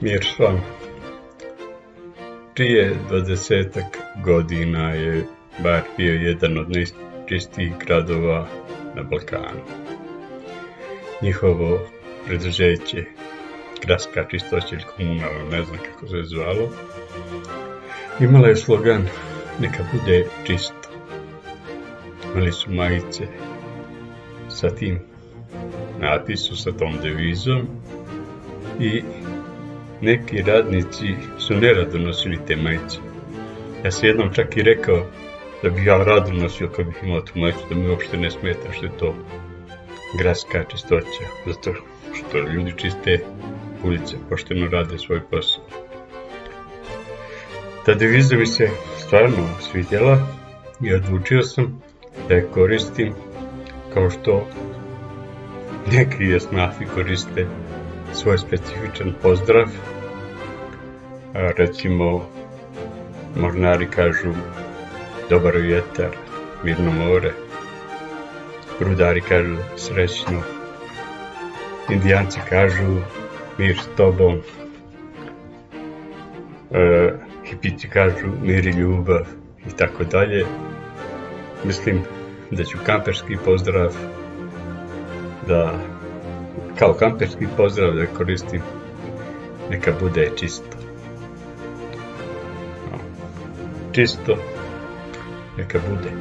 Mir s vama. Prije 20-ak godina je Bar bio jedan od najčistijih gradova na Balkanu. Njihovo preduzeće, gradska čistoća ili komunalna, ne znam kako se zvalo, imala je slogan "Neka bude čisto". Imali su majice sa tim napisom, sa tom devizom, i neki radnici su nerado nosili te majice. Ja sam jednom čak i rekao da bih ja rado nosio kad bih imao tu majicu, da mi uopšte ne smeta što je to gradska čistoća, zato što ljudi čiste ulice, pošteno rade svoj posao. Ta deviza mi se stvarno svidjela i odlučio sam da je koristim kao što neki esnafi koriste svoj specifičan pozdrav. Recimo, mornari kažu "dobar vjetar, mirno more", rudari kažu "srećno", Indijanci kažu "mir s tobom", hipici kažu "mir i ljubav", i tako dalje. Mislim da ću kamperski pozdrav kao kamperski pozdrav da koristim "neka bude čisto". Čisto, neka bude.